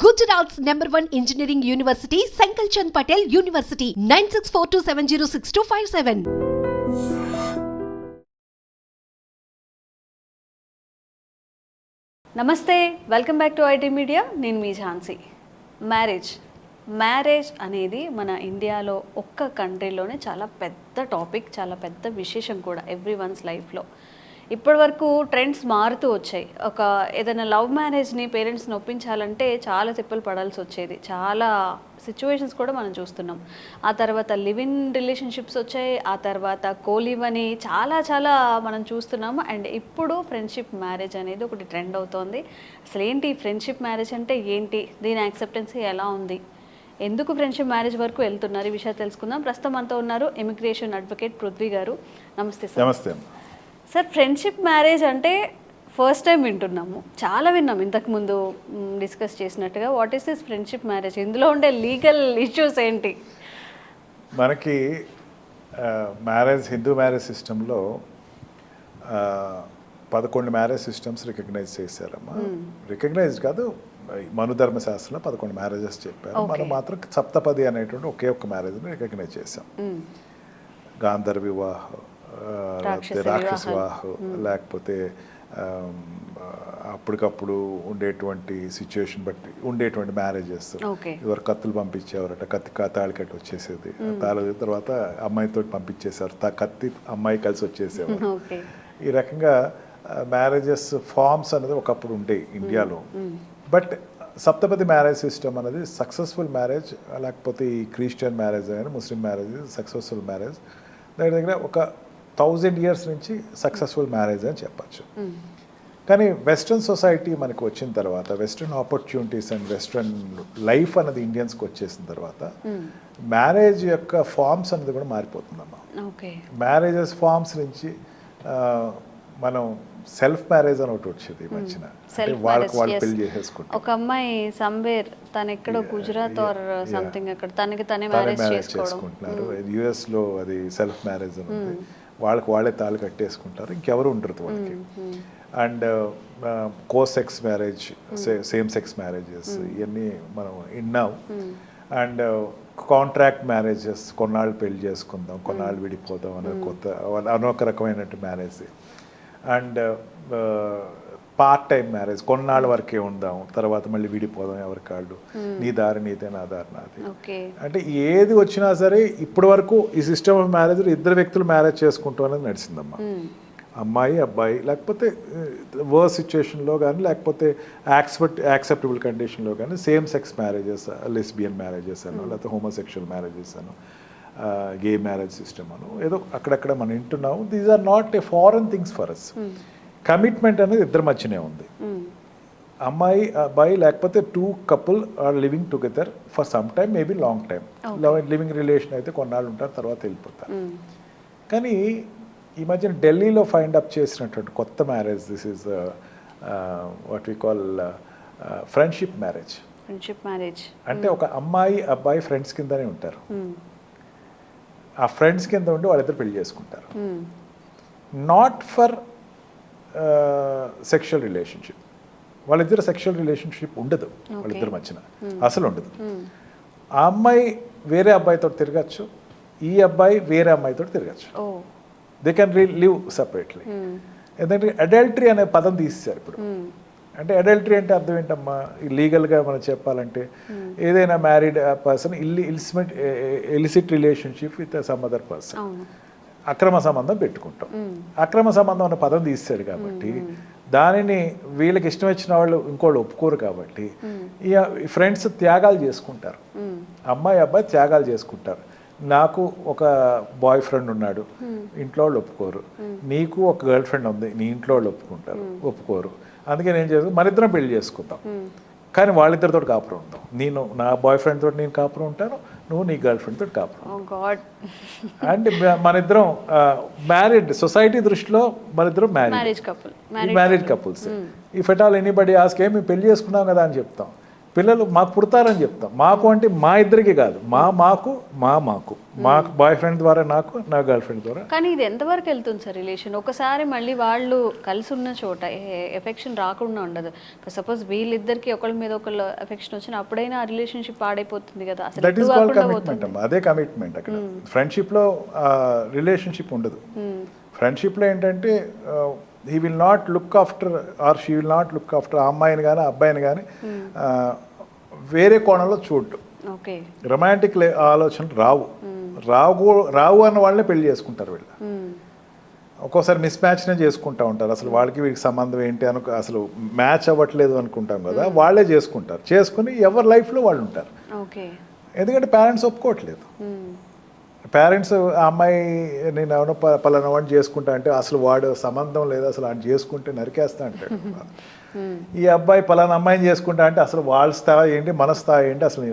Gujarat's #1 engineering university, Sankalchand Patel University, 9642706257. నమస్తే, welcome back to IT media. నేను మీ Jhansi. Marriage అనేది మన ఇండియాలో ఒక్క కంట్రీలోనే చాలా పెద్ద టాపిక్, చాలా పెద్ద విశేషం కూడా ఎవ్రీ వన్స్ లైఫ్లో. ఇప్పటి వరకు ట్రెండ్స్ మారుతూ వచ్చాయి. ఏదైనా లవ్ మ్యారేజ్ని పేరెంట్స్ని ఒప్పించాలంటే చాలా తిప్పలు పడాల్సి వచ్చేది. చాలా సిచ్యువేషన్స్ కూడా మనం చూస్తున్నాం. ఆ తర్వాత లివ్ ఇన్ రిలేషన్షిప్స్ వచ్చాయి, ఆ తర్వాత కోలివ్ అని చాలా మనం చూస్తున్నాము. అండ్ ఇప్పుడు ఫ్రెండ్షిప్ మ్యారేజ్ అనేది ఒకటి ట్రెండ్ అవుతోంది. అసలు ఏంటి ఫ్రెండ్షిప్ మ్యారేజ్ అంటే ఏంటి, దీని యాక్సెప్టెన్సీ ఎలా ఉంది, ఎందుకు ఫ్రెండ్షిప్ మ్యారేజ్ వరకు వెళ్తున్నారు, ఈ విషయాలు తెలుసుకుందాం. ప్రస్తుతం మనతో ఉన్నారు ఇమిగ్రేషన్ అడ్వకేట్ పృథ్వీ గారు. నమస్తే సార్. నమస్తే సార్, ఫ్రెండ్షిప్ మ్యారేజ్ అంటే ఫస్ట్ టైం వింటున్నాము, చాలా విన్నాం ఇంతకుముందు డిస్కస్ చేసినట్టుగా. What is this friendship marriage? ఇందులో ఉండే లీగల్ ఇష్యూస్ ఏంటి? మనకి హిందూ మ్యారేజ్ సిస్టంలో 11 మ్యారేజ్ సిస్టమ్స్ రికగ్నైజ్ చేశారమ్మా. రికగ్నైజ్ కాదు, మనుధర్మ శాస్త్రంలో 11 మ్యారేజెస్ చెప్పారు. మనం మాత్రం సప్తపది అనేటువంటి ఒకే ఒక్క మ్యారేజ్ని రికగ్నైజ్ చేసాం. గాంధర్వ వివాహం, రాక్షస వివాహం, లేకపోతే అప్పటికప్పుడు ఉండేటువంటి సిచ్యువేషన్ బట్టి ఉండేటువంటి మ్యారేజెస్. ఎవరు కత్తులు పంపించేవారట, తాళి కట్టి వచ్చేసేది, తాళి తర్వాత అమ్మాయితో పంపించేసేవారు, కత్తి అమ్మాయి కలిసి వచ్చేసేవారు. ఈ రకంగా మ్యారేజెస్ ఫార్మ్స్ అనేది ఒకప్పుడు ఉండేవి ఇండియాలో. బట్ సప్తపది మ్యారేజ్ సిస్టమ్ అనేది సక్సెస్ఫుల్ మ్యారేజ్, లేకపోతే ఈ క్రిస్టియన్ మ్యారేజ్ అయినా ముస్లిం మ్యారేజ్ సక్సెస్ఫుల్ మ్యారేజ్, దగ్గర ఒక 1000 years నుంచి సక్సెస్ఫుల్ మ్యారేజ్ అని చెప్పచ్చు. కానీ వెస్ట్రన్ సొసైటీ మనకు వచ్చిన తర్వాత, western opportunities and western life అనేది ఇండియన్స్కి వచ్చేసిన తర్వాత మ్యారేజ్ యొక్క ఫార్మ్స్ అనేది కూడా మారిపోతుందమ్మా. మ్యారేజెస్ ఫార్మ్స్ నుంచి మనం సెల్ఫ్ మ్యారేజ్ అని ఒకటి వచ్చేది ఈ మధ్యన. వాళ్ళకి వాళ్ళు పెళ్లి చేసేసుకుంటారు. ఒక అమ్మాయి సమ్వేర్ తను ఎక్కడో గుజరాత్ ఆర్ సంథింగ్ అక్కడ తనకి తనే మ్యారేజ్ చేసుకుంటున్నారు. యుఎస్లో అది సెల్ఫ్ మ్యారేజ్ అని ఉంది. వాళ్ళకి వాళ్ళే తాళి కట్టేసుకుంటారు, ఇంకెవరు ఉండరు వాళ్ళకి. And co sex marriage, same sex marriages, ఇవన్నీ మనం విన్నాం. అండ్ కాంట్రాక్ట్ మ్యారేజెస్, కొన్నాళ్ళు పెళ్లి చేసుకుందాం, కొన్నాళ్ళు విడిపోదాం అనే అనొక రకమైన marriage. And part time marriage, కొన్నాళ్ళ వరకే ఉందాం, తర్వాత మళ్ళీ విడిపోదాం, ఎవరికాళ్ళు, నీ దారి నీదే, నా దారి నాది. అంటే ఏది వచ్చినా సరే ఇప్పటి వరకు ఈ సిస్టమ్ ఆఫ్ మ్యారేజ్ ఇద్దరు వ్యక్తులు మ్యారేజ్ చేసుకుంటూ అనేది నడిచిందమ్మా. అమ్మాయి అబ్బాయి, లేకపోతే వర్స్ సిచ్యువేషన్లో కానీ, లేకపోతే యాక్సెప్టబుల్ కండిషన్లో కానీ same sex marriages, lesbian marriages అను, లేకపోతే హోమోసెక్షువల్ మ్యారేజెస్ అను, గే మ్యారేజ్ సిస్టమ్ అను, ఏదో అక్కడక్కడ మనం వింటున్నాము. These are not a foreign things for us. Commitment అనేది ఇద్దరి మధ్యనే ఉంది. అమ్మాయి అబ్బాయి, లేకపోతే 2 couples are living together for some time, maybe long time. Living relation అయితే కొన్నాళ్ళు ఉంటారు, తర్వాత వెళ్ళిపోతారు. కానీ ఈ మధ్యన ఢిల్లీలో ఫైండ్ అప్ చేసినటువంటి కొత్త marriage, this is what we call friendship marriage. అంటే ఒక అమ్మాయి అబ్బాయి ఫ్రెండ్స్ కిందనే ఉంటారు. ఆ ఫ్రెండ్స్ కింద ఉండి వాళ్ళిద్దరు పెళ్లి చేసుకుంటారు. Not for sexual relationship. వాళ్ళిద్దరు సెక్షువల్ రిలేషన్షిప్ ఉండదు వాళ్ళిద్దరి మధ్యన, అసలు ఉండదు. ఆ అమ్మాయి వేరే అబ్బాయితో తిరగచ్చు, ఈ అబ్బాయి వేరే అమ్మాయితో తిరగచ్చు. They can live separately. ఎందుకంటే అడల్టరీ అనే పదం తీసేశారు ఇప్పుడు. అంటే అడల్టరీ అంటే అర్థం ఏంటమ్మా, లీగల్గా మనం చెప్పాలంటే ఏదైనా married person illicit relationship with some other person, అక్రమ సంబంధం పెట్టుకుంటాం. అక్రమ సంబంధం అనే పదం తీస్తాడు కాబట్టి దానిని వీళ్ళకి ఇష్టం వచ్చిన వాళ్ళు ఇంకోళ్ళు ఒప్పుకోరు కాబట్టి ఈ ఫ్రెండ్స్ త్యాగాలు చేసుకుంటారు. అమ్మాయి అబ్బాయి త్యాగాలు చేసుకుంటారు. నాకు ఒక బాయ్ ఫ్రెండ్ ఉన్నాడు, ఇంట్లో వాళ్ళు ఒప్పుకోరు. నీకు ఒక గర్ల్ ఫ్రెండ్ ఉంది, నీ ఇంట్లో వాళ్ళు ఒప్పుకోరు. అందుకే నేను మన ఇద్దరం పెళ్లి చేసుకుందాం, కానీ వాళ్ళిద్దరితో కాపురం ఉంటాం. నేను నా బాయ్ ఫ్రెండ్ తోటి నేను కాపురం ఉంటాను, నువ్వు నీ గర్ల్ ఫ్రెండ్ తోటి కాపురం. అండ్ మన ఇద్దరం మ్యారీడ్, సొసైటీ దృష్టిలో మన ఇద్దరం marriage couples. If at all anybody ask, మేము పెళ్లి చేసుకున్నాం కదా అని చెప్తాం. పిల్లలు మాకు పుడతారని చెప్తాం. మాకు అంటే మా ఇద్దరికి కాదు, మాకు బాయ్ ఫ్రెండ్ ద్వారా నాకు, నా గర్ల్ ఫ్రెండ్ ద్వారా. కానీ ఇది ఎంతవరకు వెళ్తుంది సార్ రిలేషన్? ఒకసారి మళ్ళీ వాళ్ళు కలిసి ఉన్న చోట ఎఫెక్షన్ రాకుండా ఉండదు. సపోజ్ వీళ్ళిద్దరికి ఒకళ్ళ మీద ఒకళ్ళు ఎఫెక్షన్ వచ్చిన అప్పుడైనా ఆ రిలేషన్షిప్ పాడైపోతుంది కదా. అసలు దట్ ఈస్ కాల్డ్ కమిట్మెంట్ అమ్మా. అదే కమిట్మెంట్. అక్కడ ఫ్రెండ్షిప్లో రిలేషన్షిప్ ఉండదు. ఫ్రెండ్షిప్లో ఏంటంటే he will not look after or she will not look after ఆ అమ్మాయిని కానీ అబ్బాయిని కానీ వేరే కోణంలో చూడటం. రొమాంటిక్ ఆలోచనలు రావు అన్న వాళ్ళనే పెళ్లి చేసుకుంటారు వీళ్ళు. ఒక్కోసారి మిస్ మ్యాచ్నే చేసుకుంటూ ఉంటారు. అసలు వాళ్ళకి వీడికి సంబంధం ఏంటి అసలు మ్యాచ్ అవ్వట్లేదు అనుకుంటాం కదా, వాళ్ళే చేసుకుంటారు. చేసుకుని ఎవరి లైఫ్లో వాళ్ళు ఉంటారు. ఎందుకంటే పేరెంట్స్ ఒప్పుకోవట్లేదు. పేరెంట్స్ ఆ అమ్మాయి నేను ఎవరో పలానా వాడిని చేసుకుంటా అంటే అసలు వాడు సంబంధం లేదు, అసలు ఆయన చేసుకుంటే నరికేస్తా అంటాడు. ఈ అబ్బాయి పలానా అమ్మాయిని చేసుకుంటా అంటే అసలు వాళ్ళ స్థాయి ఏంటి, మన స్థాయి ఏంటి, అసలు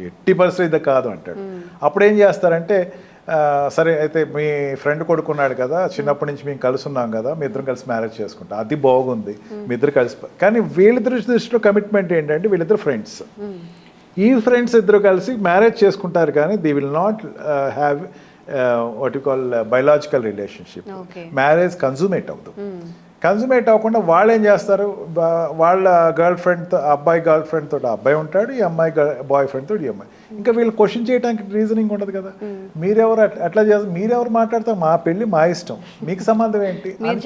ఎట్టి పరిస్థితి ఇది కాదు అంటాడు. అప్పుడు ఏం చేస్తారంటే సరే అయితే మీ ఫ్రెండ్ కొడుకున్నాడు కదా, చిన్నప్పటి నుంచి మేము కలిసి ఉన్నాం కదా, మీ ఇద్దరం కలిసి మ్యారేజ్ చేసుకుంటాం, అది బాగుంది, మీ ఇద్దరు కలిసి. కానీ వీళ్ళిద్దరి దృష్టిలో కమిట్మెంట్ ఏంటంటే వీళ్ళిద్దరు ఫ్రెండ్స్. ఈ ఫ్రెండ్స్ ఇద్దరు కలిసి మ్యారేజ్ చేసుకుంటారు కానీ they will not have what you call biological relationship. Marriage consummate అవుతుంది. కన్జూమేట్ అవ్వకుండా వాళ్ళు ఏం చేస్తారు, వాళ్ళ గర్ల్ ఫ్రెండ్తో అబ్బాయి గర్ల్ ఫ్రెండ్ తోటి అబ్బాయి ఉంటాడు, ఈ అమ్మాయి బాయ్ ఫ్రెండ్ తోటి ఈ అమ్మాయి. ఇంకా వీళ్ళు క్వశ్చన్ చేయడానికి రీజనింగ్ ఉండదు కదా. మీరెవరు అట్లా చేస్తారు, మీరెవరు మాట్లాడతారు, మా పెళ్ళి మా ఇష్టం, మీకు సంబంధం ఏంటి, మేము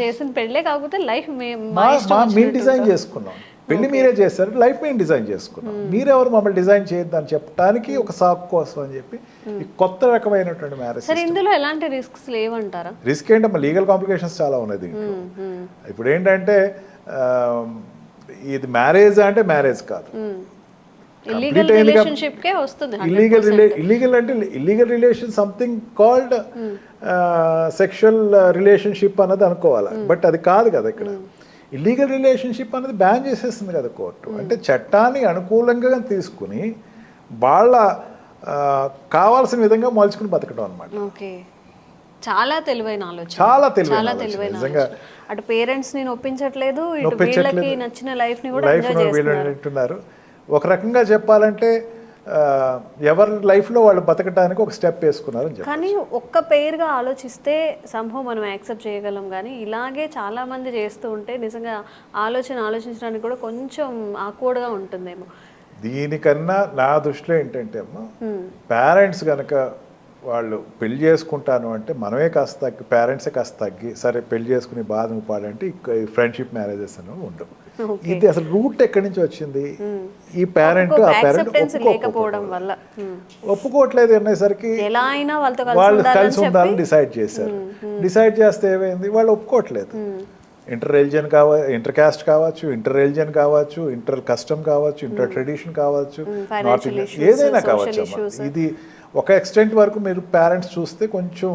డిజైన్ చేసుకున్నాం, పెళ్లి మీరే చేస్తారు, లైఫ్ మేము డిజైన్ చేసుకున్నాం, మీరెవరు మమ్మల్ని డిజైన్ చేయొద్దని చెప్పడానికి ఒక సాకు కోసం అని చెప్పి ఈ కొత్త రకమైనటువంటి మ్యారేజ్. ఇందులో ఎలాంటి రిస్క్స్ లేవంటారా? రిస్క్ ఏంటమ్మా, లీగల్ కాంప్లికేషన్స్ చాలా ఉన్నాయి దీంట్లో. ఇప్పుడు ఏంటంటే ఇది మ్యారేజ్ అంటే మ్యారేజ్ కాదు, ఇల్లీగల్ అంటే illegal relation something called sexual relationship అన్నది అనుకోవాలి. బట్ అది కాదు కదా ఇక్కడ. ఇల్లీగల్ రిలేషన్షిప్ అనేది బ్యాన్ చేసేస్తుంది కదా కోర్టు. అంటే చట్టాన్ని అనుకూలంగా తీసుకుని వాళ్ళ కావాల్సిన విధంగా మలుచుకుని బతకడం అనమాట. చాలా తెలివైన ఆలోచన, చాలా తెలివైన నిజంగా. అటు పేరెంట్స్ ని ఒప్పించట్లేదు, ఇటు వీళ్ళకి నచ్చిన లైఫ్ ని కూడా ఎంజాయ్ చేస్తున్నారు. ఒక రకంగా చెప్పాలంటే ఎవరి లైఫ్లో వాళ్ళు బతకడానికి ఒక స్టెప్ వేసుకున్నారు. కానీ ఒక్క పేరుగా ఆలోచిస్తే సంభవం మనం యాక్సెప్ట్ చేయగలం. కానీ ఇలాగే చాలా మంది చేస్తూ ఉంటే నిజంగా ఆలోచించడానికి కూడా కొంచెం ఆక్వర్డ్గా ఉంటుందేమో. దీనికన్నా నా దృష్టిలో ఏంటంటే అమ్మా, పేరెంట్స్ కనుక వాళ్ళు పెళ్లి చేసుకుంటాను అంటే మనమే కాస్త తగ్గి, పేరెంట్సే కాస్త తగ్గి సరే పెళ్లి చేసుకుని బాధ పాడంటే ఫ్రెండ్షిప్ మ్యారేజెస్ అనేవి ఉండవు. ఇది అసలు రూట్ ఎక్కడి నుంచి వచ్చింది, ఈ పేరెంట్ ఆ పేరెంట్ ఒప్పుకోవట్లేదు అనేసరికి వాళ్ళు కలిసి ఉండాలని డిసైడ్ చేశారు. డిసైడ్ చేస్తే ఏమైంది, వాళ్ళు ఒప్పుకోవట్లేదు. ఇంటర్ కాస్ట్ కావచ్చు, ఇంటర్ రిలీజియన్ కావచ్చు, ఇంటర్ కస్టమ్ కావచ్చు, ఇంటర్ ట్రెడిషన్ కావచ్చు, నార్త్ ఇండియన్ ఏదైనా కావచ్చు. ఇది ఒక ఎక్స్టెంట్ వరకు మీరు పేరెంట్స్ చూస్తే కొంచెం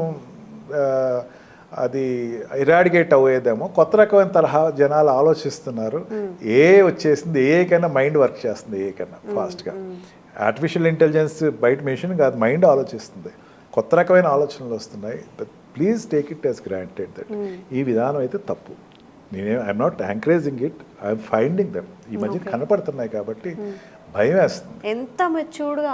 అది ఇరాడికేట్ అయ్యేదేమో. కొత్త రకమైన తరహా జనాలు ఆలోచిస్తున్నారు. వచ్చేసింది, కన్నా మైండ్ వర్క్ చేస్తుంది, కన్నా ఫాస్ట్గా. ఆర్టిఫిషియల్ ఇంటెలిజెన్స్ బయట మెషిన్ కాదు, మైండ్ ఆలోచిస్తుంది. కొత్త రకమైన ఆలోచనలు వస్తున్నాయి. Please take it as granted that ఈ విధానం అయితే తప్పు. I'm not encouraging it, I'm finding them. ఈ మధ్య కనపడుతున్నాయి కాబట్టి భయం వేస్తుంది. ఎంత మెచ్యూర్డ్గా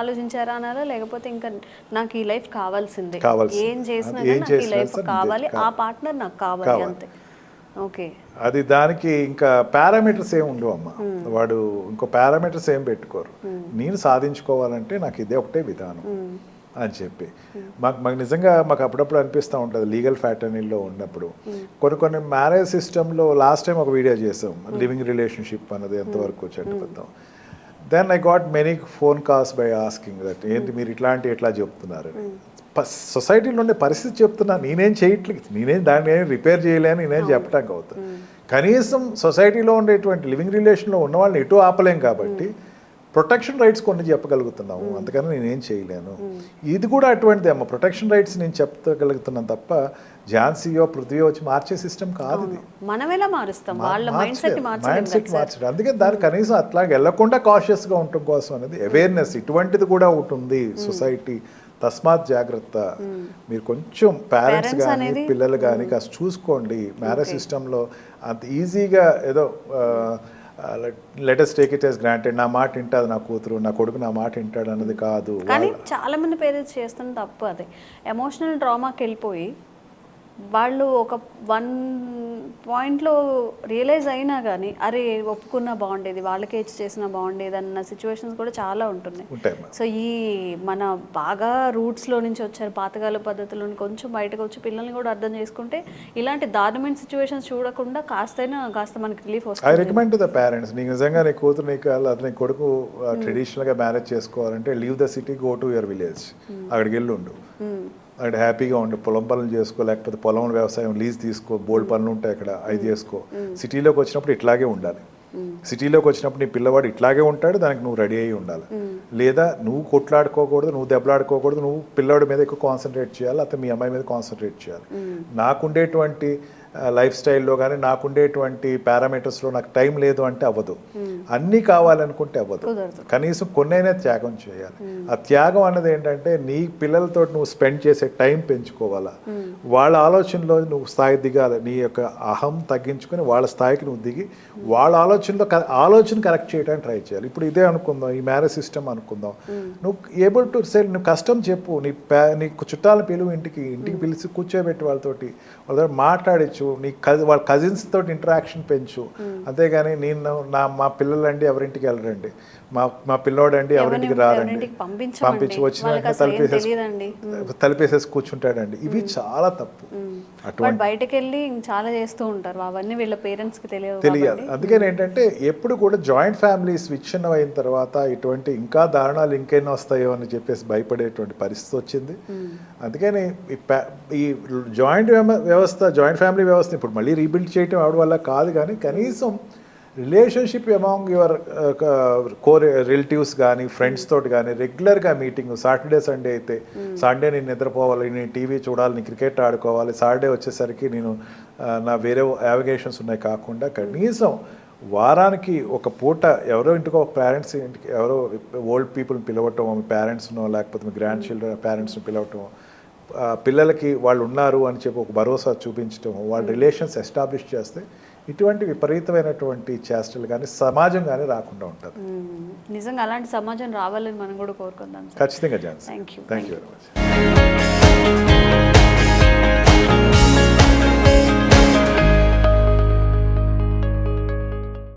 ఆలోచించారా అనాలా, లేకపోతే ఇంకా నాకు ఈ లైఫ్ కావాల్సిందే, ఏం చేసినా ఈ లైఫ్ కావాలి, ఆ పార్ట్నర్ నాకు కావాలి అంతే. ఓకే, అది దానికి ఇంకా పారామీటర్స్ ఏమి ఉండవు అమ్మ. వాడు ఇంకో పారామీటర్స్ ఏం పెట్టుకోరు. నేను సాధించుకోవాలంటే నాకు ఇదే ఒకటే విధానం అని చెప్పి మాకు నిజంగా మాకు అప్పుడప్పుడు అనిపిస్తూ ఉంటుంది. లీగల్ ఫ్యాటర్నీలో ఉన్నప్పుడు కొన్ని మ్యారేజ్ సిస్టంలో లాస్ట్ టైం ఒక వీడియో చేసాం, లివింగ్ రిలేషన్షిప్ అన్నది ఎంతవరకు చట్టబద్ధం. Then I got many phone calls by asking that ఏంటి మీరు ఎట్లా చెప్తున్నారు. సొసైటీలో ఉండే పరిస్థితి చెప్తున్నా, నేనేం చేయట్లేదు, దాన్ని ఏం రిపేర్ చేయలేని నేనేం చెప్పడానికి అవుతుంది. కనీసం సొసైటీలో ఉండేటువంటి లివింగ్ రిలేషన్లో ఉన్న వాళ్ళని ఎటు ఆపలేం కాబట్టి ప్రొటెక్షన్ రైట్స్ కొన్ని చెప్పగలుగుతున్నాము, అందుకని నేనేం చేయలేను. ఇది కూడా అటువంటిది అమ్మ. ప్రొటెక్షన్ రైట్స్ నేను చెప్పగలుగుతున్నాను తప్ప ఝాన్సీయో పృథ్వీయో వచ్చి మార్చే సిస్టమ్ కాదు ఇది. మైండ్ సెట్ మార్చడం. అందుకే దాన్ని కనీసం అట్లా వెళ్లకుండా కాషియస్గా ఉండటం కోసం అనేది అవేర్నెస్ ఇటువంటిది కూడా ఉంటుంది సొసైటీ. తస్మాత్ జాగ్రత్త. మీరు కొంచెం పేరెంట్స్ కానీ పిల్లలు కానీ కాస్త చూసుకోండి. మ్యారేజ్ సిస్టంలో అంత ఈజీగా ఏదో latest take it as granted, నా మాట వింటాది నా కూతురు, నా కొడుకు నా మాట వింటాడు అన్నది కాదు. కానీ చాలా మంది పేరెంట్స్ చేస్తున్న తప్పు అదే, ఎమోషనల్ డ్రామాకి వెళ్ళిపోయి వాళ్ళు ఒక 1 పాయింట్లో రియలైజ్ అయినా కానీ అరే ఒప్పుకున్నా బాగుండేది, వాళ్ళకే ఇచ్చి చేసినా బాగుండేది అన్న సిచ్యువేషన్స్ కూడా చాలా ఉంటున్నాయి. సో ఈ మన బాగా రూట్స్లో నుంచి వచ్చారు, పాతకాల పద్ధతుల్లో కొంచెం బయటకు వచ్చి పిల్లల్ని కూడా అర్థం చేసుకుంటే ఇలాంటి దారుణమైన సిచ్యువేషన్స్ చూడకుండా కాస్త మనకి రిలీఫ్ వస్తుంది. I recommend to the parents, నీకు నిజంగా నీ కూతురు నీ కొడుకు ట్రెడిషనల్గా మ్యారేజ్ చేసుకోవాలంటే leave the city, go to your village, అక్కడికి వెళ్ళి ఉండు, అక్కడ హ్యాపీగా ఉండి పొలం పనులు చేసుకో, లేకపోతే పొలం వ్యవసాయం లీజ్ తీసుకో, బోల్డ్ పనులు ఉంటాయి అక్కడ, అవి చేసుకో. సిటీలోకి వచ్చినప్పుడు ఇట్లాగే ఉండాలి, సిటీలోకి వచ్చినప్పుడు నీ పిల్లవాడు ఇట్లాగే ఉంటాడు, దానికి నువ్వు రెడీ అయ్యి ఉండాలి. లేదా నువ్వు కొట్లాడుకోకూడదు, నువ్వు దెబ్బలాడుకోకూడదు, నువ్వు పిల్లవాడి మీద ఎక్కువ కాన్సన్ట్రేట్ చేయాలి, లేకపోతే మీ అమ్మాయి మీద కాన్సన్ట్రేట్ చేయాలి. నాకుండేటువంటి లైఫ్ స్టైల్లో కానీ నాకుండేటువంటి పారామీటర్స్లో నాకు టైం లేదు అంటే అవ్వదు, అన్నీ కావాలనుకుంటే అవ్వదు. కనీసం కొన్నైనా త్యాగం చేయాలి. ఆ త్యాగం అన్నది ఏంటంటే నీ పిల్లలతో నువ్వు స్పెండ్ చేసే టైం పెంచుకోవాలా, వాళ్ళ ఆలోచనలో నువ్వు స్థాయి దిగాలి, నీ యొక్క అహం తగ్గించుకొని వాళ్ళ స్థాయికి నువ్వు దిగి వాళ్ళ ఆలోచన కరెక్ట్ చేయడానికి ట్రై చేయాలి. ఇప్పుడు ఇదే అనుకుందాం, ఈ మ్యారేజ్ సిస్టమ్ అనుకుందాం, నువ్వు ఏబుల్ టు సే, నువ్వు కష్టం చెప్పు, నీ చుట్టాలను పిలువు, ఇంటికి పిలిచి కూర్చోబెట్టి వాళ్ళతో మాట్లాడచ్చు, వాళ్ళ కజిన్స్ తోటి ఇంటరాక్షన్ పెంచు. అంతేగాని మా పిల్లలండి ఎవరింటికి వెళ్ళరండి, మా పిల్లోడండి ఎవరింటికి రారండి, పంపించి వచ్చిన తలిపేసేసి కూర్చుంటాడండి, ఇవి చాలా తప్పు. అటువంటి బయటకు వెళ్ళి చాలా చేస్తూ ఉంటారు, అవన్నీ వీళ్ళ పేరెంట్స్ కి తెలియాలి. అందుకని ఏంటంటే ఎప్పుడు కూడా జాయింట్ ఫ్యామిలీస్ విచ్ఛిన్నం అయిన తర్వాత ఇటువంటి ఇంకా దారుణాలు ఇంకెన్నో వస్తాయో అని చెప్పేసి భయపడేటువంటి పరిస్థితి వచ్చింది. అందుకని ఈ జాయింట్ ఫ్యామిలీ వ్యవస్థ ఇప్పుడు మళ్ళీ రీబిల్డ్ చేయటం ఎవరి వల్ల కాదు, కానీ కనీసం రిలేషన్షిప్ అమాంగ్ యువర్ రిలేటివ్స్ కానీ ఫ్రెండ్స్ తోటి కానీ రెగ్యులర్గా మీటింగ్, సాటర్డే సండే అయితే సండే నేను నిద్రపోవాలి, నేను టీవీ చూడాలి, నేను క్రికెట్ ఆడుకోవాలి, సాటర్డే వచ్చేసరికి నేను నా వేరే యావిగేషన్స్ ఉన్నాయి కాకుండా కనీసం వారానికి ఒక పూట ఎవరో ఇంటికి ఒక పేరెంట్స్ ఇంటికి ఎవరో ఓల్డ్ పీపుల్ని పిలవటం, మీ పేరెంట్స్నో లేకపోతే మీ గ్రాండ్ చిల్డ్రన్ పేరెంట్స్ని పిలవటం, పిల్లలకి వాళ్ళు ఉన్నారు అని చెప్పి ఒక భరోసా చూపించటం, వాళ్ళ రిలేషన్స్ ఎస్టాబ్లిష్ చేస్తే ఇటువంటి విపరీతమైనటువంటి చేష్టలు కానీ సమాజం కానీ రాకుండా ఉంటారు. నిజంగా అలాంటి సమాజం రావాలని మనం కూడా కోరుకుందాం. ఖచ్చితంగా Jhansi. Thank you very much.